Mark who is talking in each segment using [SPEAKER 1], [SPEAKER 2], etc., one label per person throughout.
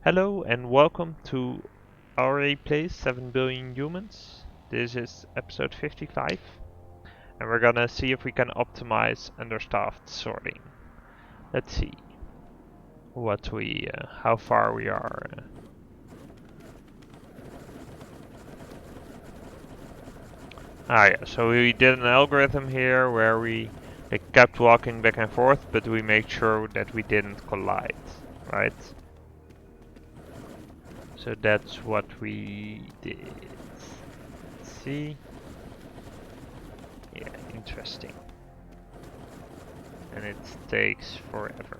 [SPEAKER 1] Hello and welcome to Aurei Plays 7 Billion Humans. This is episode 55 and we're gonna see if we can optimize understaffed sorting. Let's see how far we are. So we did an algorithm here where we kept walking back and forth, but we made sure that we didn't collide, right? So that's what we did. Let's see. Yeah, interesting. And it takes forever.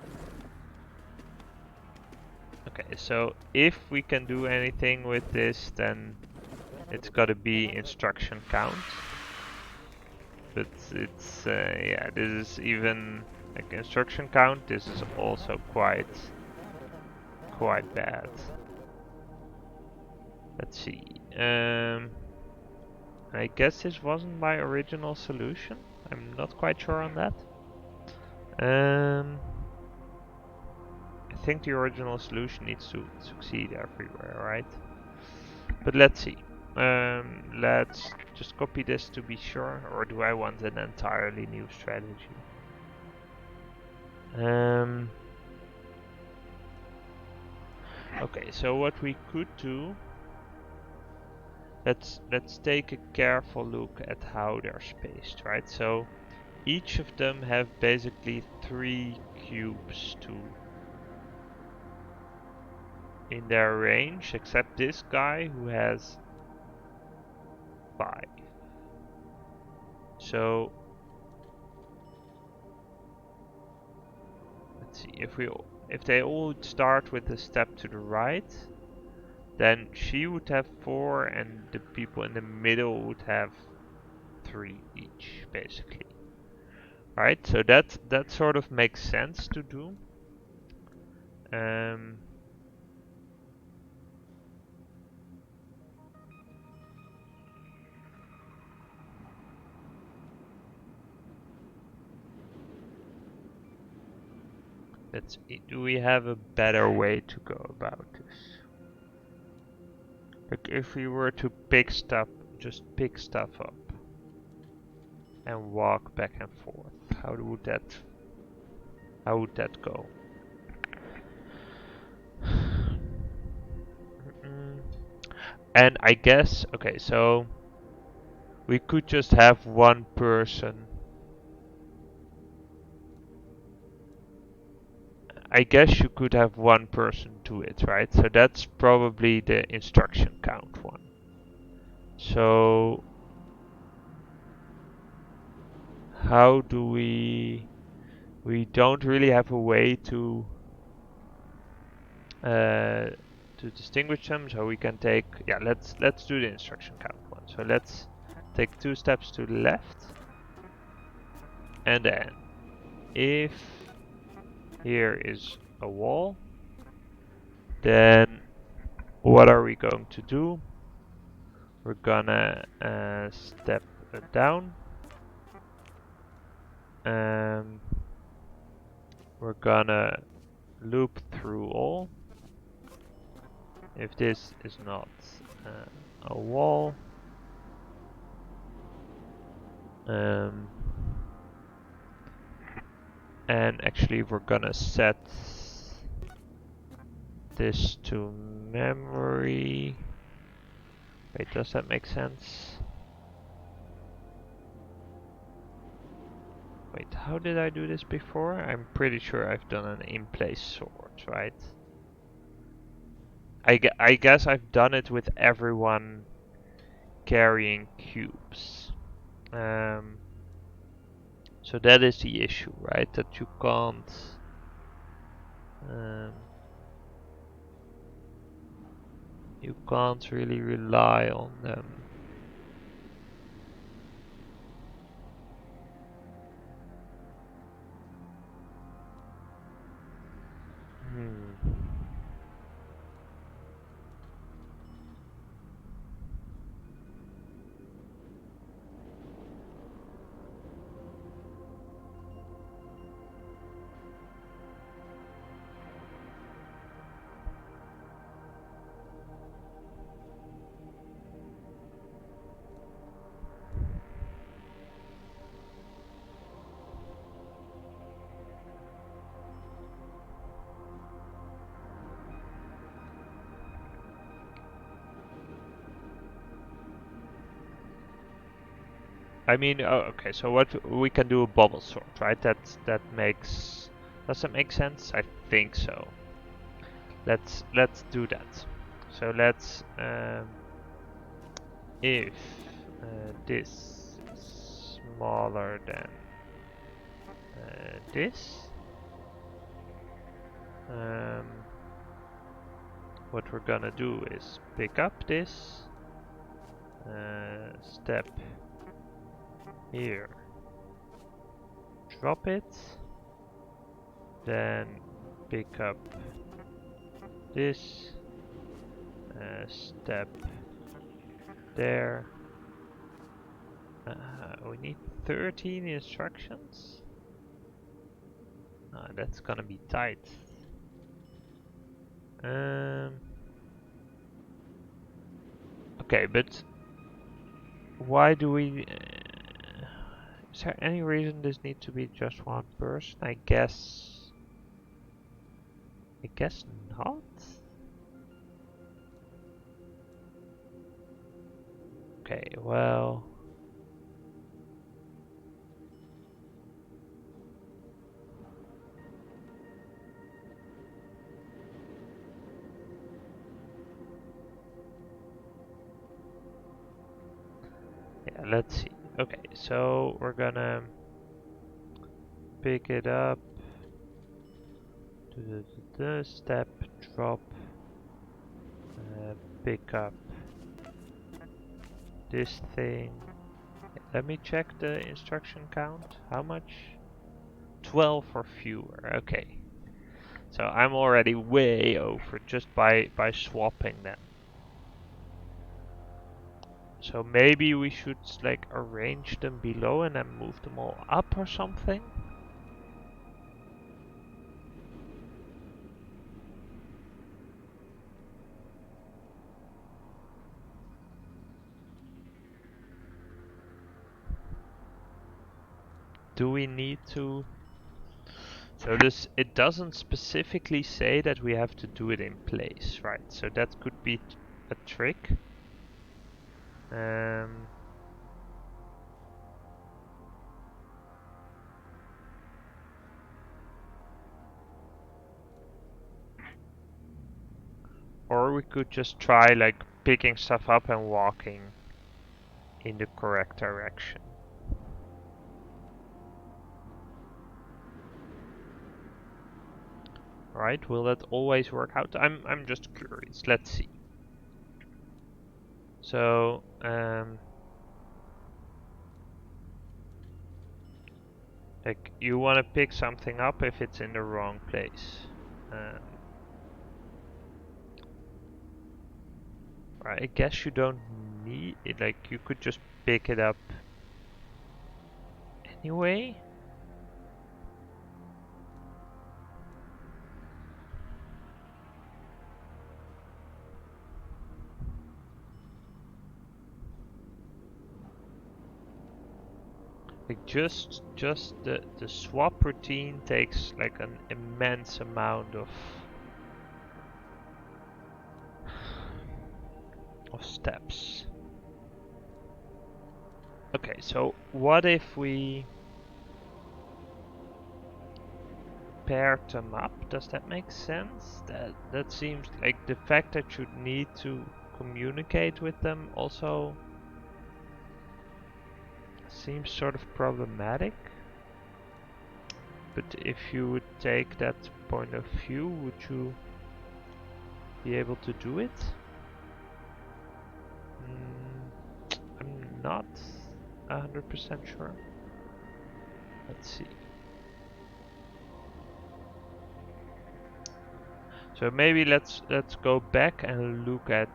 [SPEAKER 1] Okay, so if we can do anything with this, then it's gotta be instruction count. But it's, yeah, this is even, like instruction count, this is also quite bad. Let's see. I guess this wasn't my original solution. I'm not quite sure on that. I think the original solution needs to succeed everywhere, right? But let's see. Let's just copy this to be sure, or do I want an entirely new strategy? Okay, so what we could do, let's take a careful look at how they're spaced, right? So each of them have basically 3 cubes in their range, except this guy who has 5. So let's see, if they all start with a step to the right, then she would have 4 and the people in the middle would have 3 each, basically. Right, so that sort of makes sense to do. Do we have a better way to go about this? Like if we were to just pick stuff up and walk back and forth, how would that go? And I guess, okay, so we could just have one person. I guess you could have one person do it, right? So that's probably the instruction count one. So how do we don't really have a way to distinguish them, so we can take, yeah, let's do the instruction count one. So let's take 2 steps to the left, and then if here is a wall, then what are we going to do? We're gonna step down. We're gonna loop through all. If this is not a wall, and actually we're gonna set this to memory. Wait, does that make sense? Wait, how did I do this before? I'm pretty sure I've done an in-place sort, right? I guess I've done it with everyone carrying cubes. So that is the issue, right? That you can't really rely on them. I mean, oh, okay. So what we can do a bubble sort, right? That makes. Does that make sense? I think so. Let's do that. So let's if this is smaller than this, what we're gonna do is pick up this step here, drop it, then pick up this step there. We need 13 instructions. That's gonna be tight. Okay, but why do we... is there any reason this needs to be just one person? I guess not? Okay, well... yeah, let's see. Okay, so we're gonna pick it up. Step, drop, pick up this thing. Let me check the instruction count. How much? 12 or fewer. Okay. So I'm already way over just by swapping them. So maybe we should like arrange them below and then move them all up or something. Do we need to? So this, it doesn't specifically say that we have to do it in place, right? So that could be a trick. Or we could just try like picking stuff up and walking in the correct direction. Right? Will that always work out? I'm just curious. Let's see. So like you want to pick something up if it's in the wrong place. Right, I guess you don't need it. Like you could just pick it up anyway. Like just the swap routine takes like an immense amount of steps. Okay, so what if we paired them up? Does that make sense? That seems like the fact that you need to communicate with them also seems sort of problematic. But if you would take that point of view, would you be able to do it? I'm not 100% sure. Let's see. So maybe let's go back and look at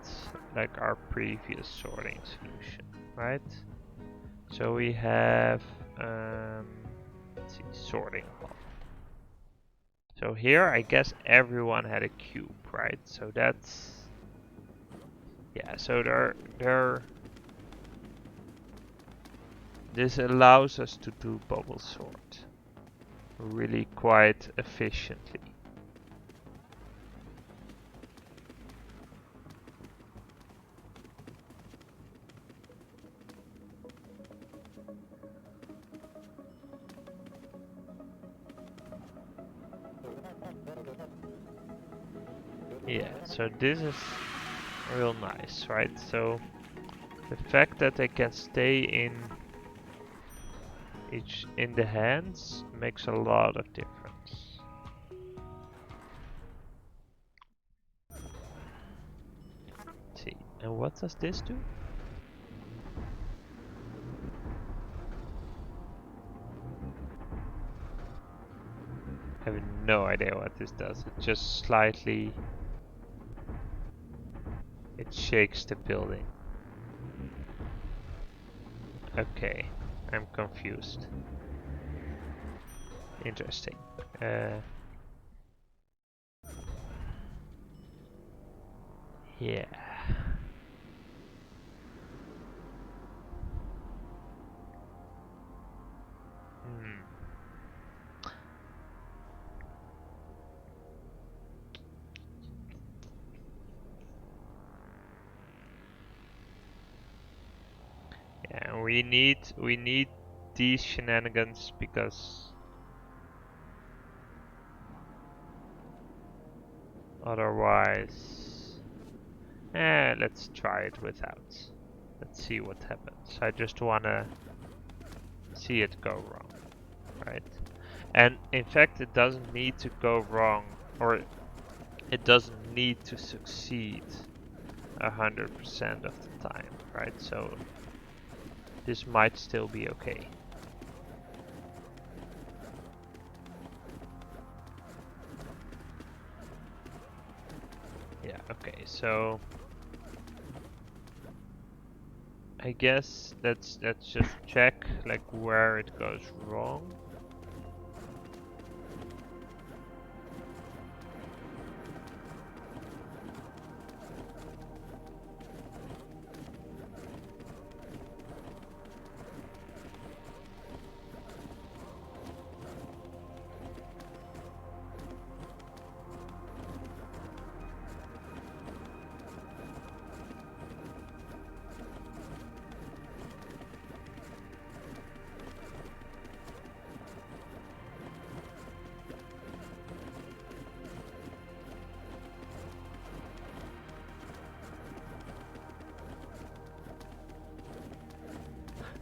[SPEAKER 1] like our previous sorting solution, right? So we have let's see, sorting off. So here I guess everyone had a cube, right? So that's, yeah, so this allows us to do bubble sort really quite efficiently. Yeah, so this is real nice, right? So the fact that they can stay in the hands makes a lot of difference. Let's see, and what does this do? I have no idea what this does. It just slightly it shakes the building. Okay, I'm confused. Interesting. Yeah. Hmm. Yeah, we need these shenanigans because otherwise, let's try it without. Let's see what happens. I just wanna see it go wrong, right? And in fact, it doesn't need to go wrong, or it doesn't need to succeed 100% of the time, right? So this might still be okay. Yeah, okay, so I guess let's just check like where it goes wrong.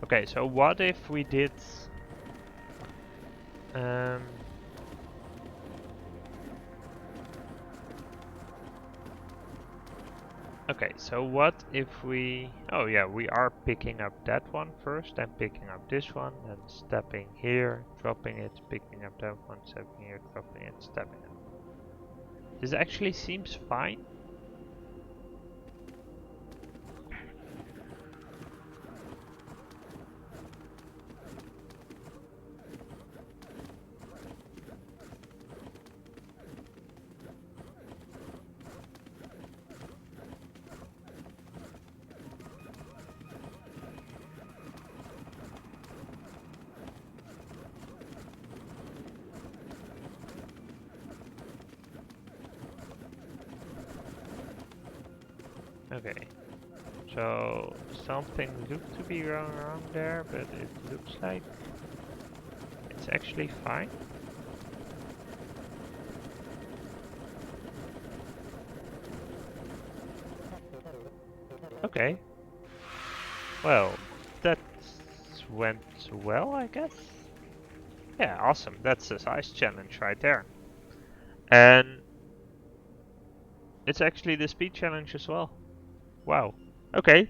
[SPEAKER 1] Okay, so what if we did um okay, so what if we oh yeah, we are picking up that one first, then picking up this one, and stepping here, dropping it, picking up that one, stepping here, dropping it, stepping it. This actually seems fine. Okay. So something looked to be wrong there, but it looks like it's actually fine. Okay. Well, that went well, I guess. Yeah, awesome. That's a size challenge right there. And it's actually the speed challenge as well. Wow. Okay.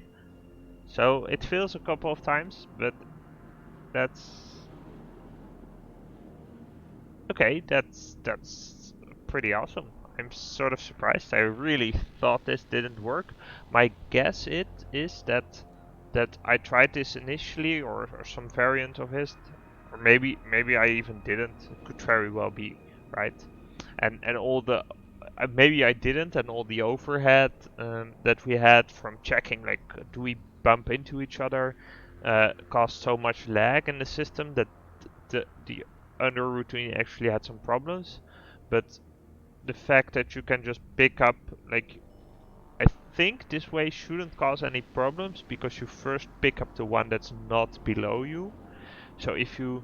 [SPEAKER 1] So it fails a couple of times, but that's okay. That's pretty awesome. I'm sort of surprised. I really thought this didn't work. My guess it is that I tried this initially, or some variant of it, or maybe I even didn't. It could very well be, right? And all the maybe I didn't, and all the overhead that we had from checking, like, do we bump into each other, caused so much lag in the system that the under routine actually had some problems. But the fact that you can just pick up, like, I think this way shouldn't cause any problems because you first pick up the one that's not below you. So if you,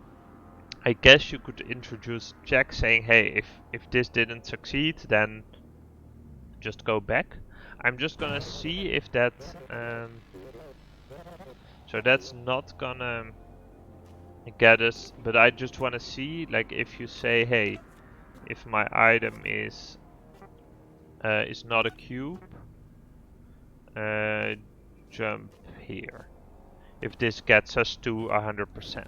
[SPEAKER 1] I guess you could introduce check saying, hey, if this didn't succeed, then just go back. I'm just gonna see if that, so that's not gonna get us, but I just wanna see, like, if you say, hey, if my item is not a cube, jump here. If this gets us to 100%.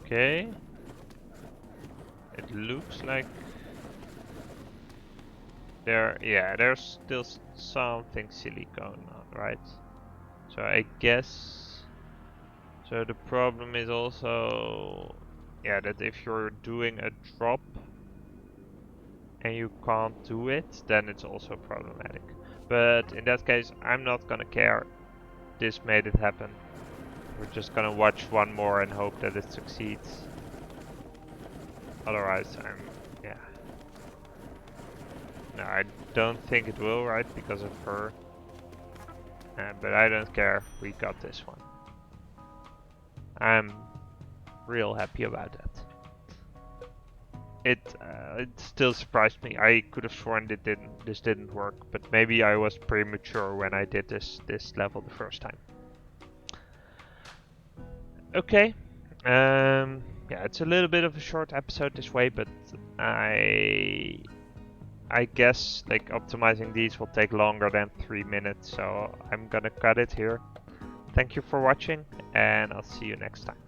[SPEAKER 1] Okay. It looks like there's still something silly going on, right? So I guess, so the problem is also, yeah, that if you're doing a drop and you can't do it, then it's also problematic. But in that case, I'm not gonna care. This made it happen. We're just gonna watch one more and hope that it succeeds. Otherwise, yeah. No, I don't think it will, right, because of her. But I don't care, we got this one. I'm real happy about that. It still surprised me. I could have sworn this didn't work, but maybe I was premature when I did this level the first time. Okay. Yeah, it's a little bit of a short episode this way, but I guess like optimizing these will take longer than 3 minutes, so I'm gonna cut it here. Thank you for watching, and I'll see you next time.